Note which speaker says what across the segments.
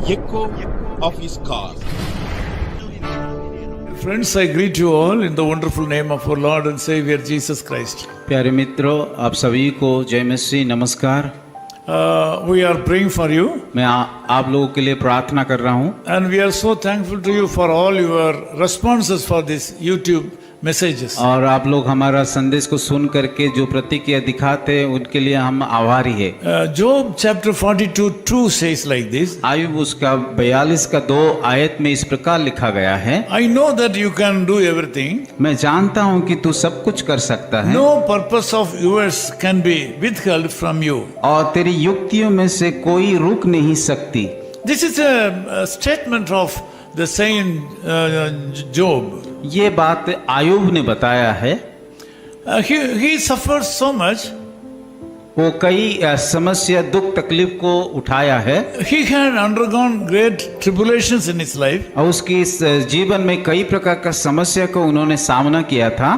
Speaker 1: echo of his car.
Speaker 2: Friends, I greet you all in the wonderful name of our Lord and Savior Jesus Christ.
Speaker 3: प्यारे मित्रों, आप सभी को जय मसीह नमस्कार।
Speaker 2: We are praying for you,
Speaker 3: मैं आप लोगों के लिए प्रार्थना कर रहा हूँ
Speaker 2: and we are so thankful to you for all your responses for this YouTube messages.
Speaker 3: और आप लोग हमारा संदेश को सुन करके जो प्रतिक्रिया दिखाते हैं उनके लिए हम आभारी है।
Speaker 2: Job chapter 42:2 says like this.
Speaker 3: Ayub उसका 42 का 2 आयत में इस प्रकार लिखा गया है,
Speaker 2: I know that you can do everything.
Speaker 3: मैं जानता हूँ कि तू सब कुछ कर सकता है
Speaker 2: No purpose of yours can be withheld from you.
Speaker 3: और तेरी युक्तियों में से कोई रुक नहीं सकती।
Speaker 2: This is a statement of the saint Job.
Speaker 3: ये बात आयुब ने बताया है।
Speaker 2: He suffered so much.
Speaker 3: वो कई समस्या दुख तकलीफ को उठाया है।
Speaker 2: He had undergone great tribulations in his life.
Speaker 3: और उसकी इस जीवन में कई प्रकार का समस्या को उन्होंने सामना किया था।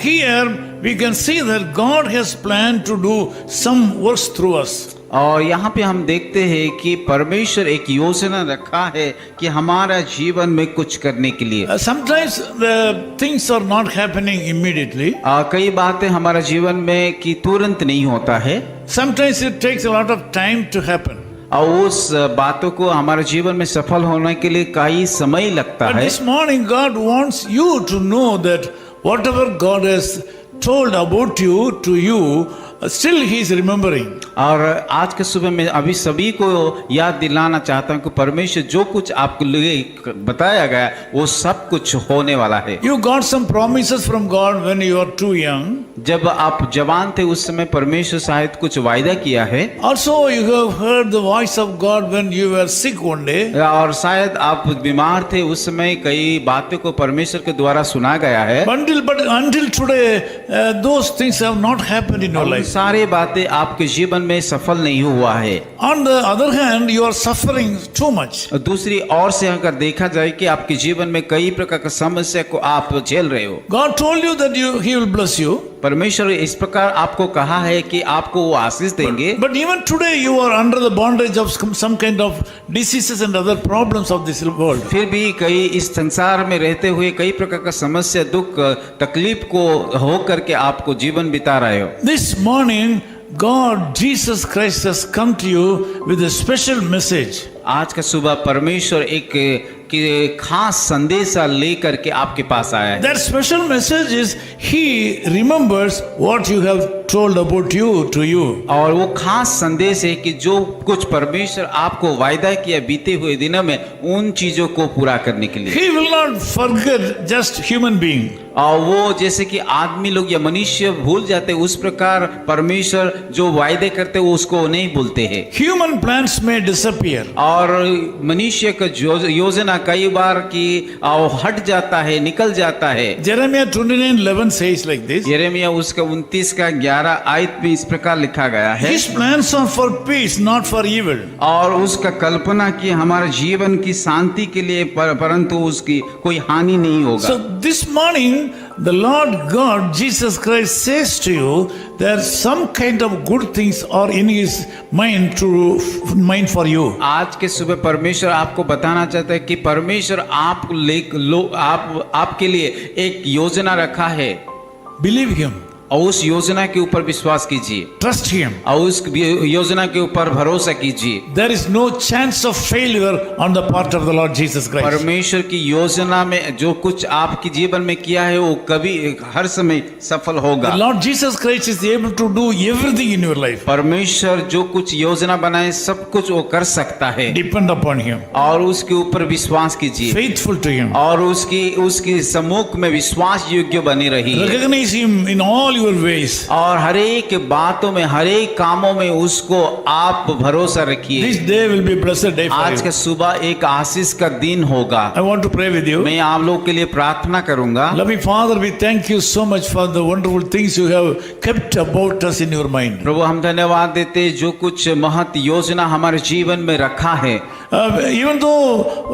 Speaker 2: Here we can see that God has planned to do some works through us.
Speaker 3: और यहाँ पे हम देखते हैं कि परमेश्वर एक योजना रखा है कि हमारा जीवन में कुछ करने के लिए।
Speaker 2: Sometimes the things are not happening immediately.
Speaker 3: कई बातें हमारा जीवन में कि तुरंत नहीं होता है।
Speaker 2: Sometimes it takes a lot of time to happen.
Speaker 3: और उस बातों को हमारे जीवन में सफल होने के लिए कई समय लगता
Speaker 2: But
Speaker 3: है।
Speaker 2: this morning God wants you to know that whatever God has told about you to you, still He is remembering.
Speaker 3: और आज के सुबह में अभी सभी को याद दिलाना चाहता हूँ कि परमेश्वर जो कुछ आपको लिए बताया गया वो सब कुछ होने वाला है।
Speaker 2: You got some promises from God when you are too young.
Speaker 3: जब आप जवान थे उस समय परमेश्वर शायद कुछ वायदा किया है।
Speaker 2: Also you have heard the voice of God when you were sick one day.
Speaker 3: और शायद आप बीमार थे उस समय कई बातों को परमेश्वर के द्वारा सुना गया है।
Speaker 2: But until today, those things have not happened in your life.
Speaker 3: सारी बातें आपके जीवन में सफल नहीं हुआ है।
Speaker 2: On the other hand, you are suffering too much.
Speaker 3: दूसरी ओर से अगर देखा जाए कि आपके जीवन में कई प्रकार की समस्या को आप झेल रहे हो।
Speaker 2: God told you that He will bless you.
Speaker 3: परमेश्वर इस प्रकार आपको कहा है कि आपको वो आशीष देंगे।
Speaker 2: But even today you are under the bondage of some kind of diseases and other problems of this world.
Speaker 3: फिर भी कई इस संसार में रहते हुए कई प्रकार का समस्या दुख तकलीफ को हो करके आपको जीवन बिता रहे हो।
Speaker 2: This morning God, Jesus Christ has come to you with a special message.
Speaker 3: आज का सुबह परमेश्वर एक खास संदेशा लेकर के आपके पास आया है।
Speaker 2: That special message is He remembers what you have told about you to you.
Speaker 3: और वो खास संदेश है कि जो कुछ परमेश्वर आपको वायदा किया बीते हुए दिनों में उन चीजों को पूरा करने के लिए।
Speaker 2: He will not forget just human being.
Speaker 3: और वो जैसे कि आदमी लोग या मनुष्य भूल जाते उस प्रकार परमेश्वर जो वायदे करते वो उसको नहीं भूलते हैं।
Speaker 2: Human plans may disappear.
Speaker 3: और मनुष्य का योजना कई बार की हट जाता है निकल जाता है।
Speaker 2: Jeremiah 29:11 says like this.
Speaker 3: यिर्मयाह उसका 29 का 11 आयत में इस प्रकार लिखा गया है।
Speaker 2: His plans are for peace, not for evil.
Speaker 3: और उसका कल्पना की हमारे जीवन की शांति के लिए परंतु उसकी कोई हानि नहीं होगा।
Speaker 2: So this morning the Lord God Jesus Christ says to you that some kind of good things are in His mind for you.
Speaker 3: आज के सुबह परमेश्वर आपको बताना चाहता है कि परमेश्वर आपके लिए एक योजना रखा है।
Speaker 2: Believe Him.
Speaker 3: और उस योजना के ऊपर विश्वास कीजिए।
Speaker 2: Trust Him.
Speaker 3: और उस योजना के ऊपर भरोसा कीजिए।
Speaker 2: There is no chance of failure on the part of the Lord Jesus Christ.
Speaker 3: परमेश्वर की योजना में जो कुछ आपके जीवन में किया है वो कभी हर समय सफल होगा।
Speaker 2: The Lord Jesus Christ is able to do everything in your life.
Speaker 3: परमेश्वर जो कुछ योजना बनाए सब कुछ वो कर सकता है।
Speaker 2: Depend upon Him.
Speaker 3: और उसके ऊपर विश्वास कीजिए।
Speaker 2: Faithful to Him.
Speaker 3: और उसकी सम्मुख में विश्वास योग्य बनी रही।
Speaker 2: Recognize Him in all your ways.
Speaker 3: और हर एक बातों में हर एक कामों में उसको आप भरोसा रखिए।
Speaker 2: This day will be a blessed day for
Speaker 3: आज
Speaker 2: you.
Speaker 3: का सुबह एक आशीष का दिन होगा।
Speaker 2: I want to pray with you.
Speaker 3: मैं आप लोग के लिए प्रार्थना करूंगा।
Speaker 2: Loving Father, we thank you so much for the wonderful things you have kept about us in your mind.
Speaker 3: प्रभु हम धन्यवाद देते हैं जो कुछ महत योजना हमारे जीवन में रखा है।
Speaker 2: Even though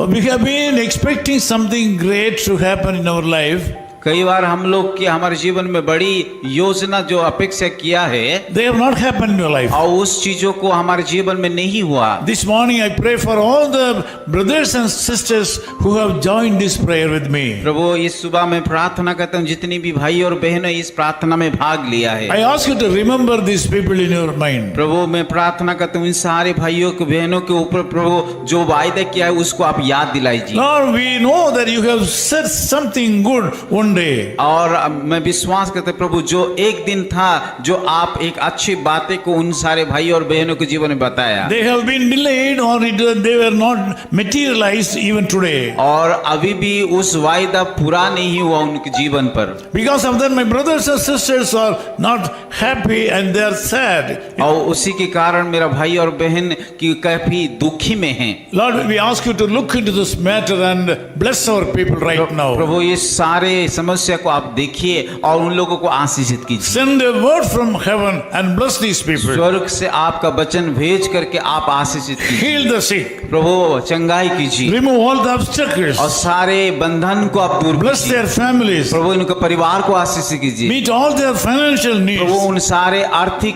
Speaker 2: we have been expecting something great to happen in our life,
Speaker 3: कई बार हम लोग की हमारे जीवन में बड़ी योजना जो अपेक्षा किया है,
Speaker 2: they have not happened in your life.
Speaker 3: और उस चीजों को हमारे जीवन में नहीं हुआ।
Speaker 2: This morning I pray for all the brothers and sisters who have joined this prayer with me.
Speaker 3: प्रभु इस सुबह में प्रार्थना करता हूँ जितनी भी भाई और बहनों इस प्रार्थना में भाग लिया है,
Speaker 2: I ask you to remember these people in your mind.
Speaker 3: प्रभु मैं प्रार्थना करता हूँ इन सारे भाइयों के बहनों के ऊपर प्रभु जो वायदा किया है उसको आप याद दिलाइए।
Speaker 2: Lord, we know that you have said something good one day.
Speaker 3: और मैं विश्वास करता हूँ प्रभु जो एक दिन था जो आप एक अच्छी बातें को उन सारे भाई और बहनों के जीवन में बताया,
Speaker 2: They have been delayed or they were not materialized even today.
Speaker 3: और अभी भी उस वायदा पूरा नहीं हुआ उनके जीवन पर।
Speaker 2: Because of that, my brothers and sisters are not happy and they are sad.
Speaker 3: और उसी के कारण मेरा भाई और बहन की काफी दुखी में हैं।
Speaker 2: Lord, we ask you to look into this matter and bless our people right now.
Speaker 3: प्रभु ये सारे समस्या को आप देखिए और उन लोगों को आशीषित कीजिए।
Speaker 2: Send a word from heaven and bless these people.
Speaker 3: स्वर्ग से आपका वचन भेज करके आप आशीषित कीजिए।
Speaker 2: Heal the sick.
Speaker 3: प्रभु चंगाई कीजिए
Speaker 2: Remove all the obstacles.
Speaker 3: और सारे बंधन को आप दूर
Speaker 2: Bless
Speaker 3: कीजिए।
Speaker 2: their families.
Speaker 3: प्रभु उनके परिवार को आशीषित कीजिए।
Speaker 2: Meet all their financial
Speaker 3: Prabhu
Speaker 2: needs.
Speaker 3: उन सारे आर्थिक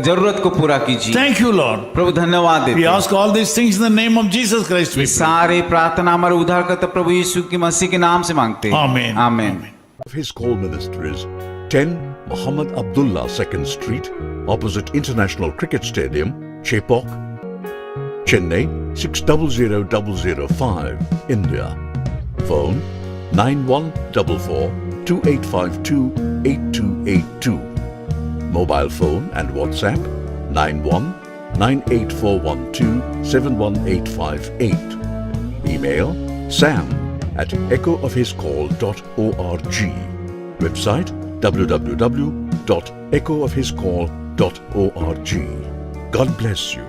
Speaker 3: जरूरत को पूरा कीजिए।
Speaker 2: Thank you, Lord.
Speaker 3: प्रभु धन्यवाद
Speaker 2: We
Speaker 3: देते हैं।
Speaker 2: ask all these things in the name of Jesus Christ.
Speaker 3: ये
Speaker 2: We pray.
Speaker 3: सारे प्रार्थना हमारे उद्धारकर्ता प्रभु यीशु की मसीह के नाम से मांगते हैं।
Speaker 2: Amen.
Speaker 3: आमीन।
Speaker 4: Of his call ministries, 10 Muhammad Abdullah 2nd Street, opposite International Cricket Stadium, Chepauk, Chennai 600005, India. Phone 9144 2852 8282. Mobile phone and WhatsApp 91 98412 71858. Email sam@echoofhiscall.org. Website www.echoofhiscall.org. God bless you.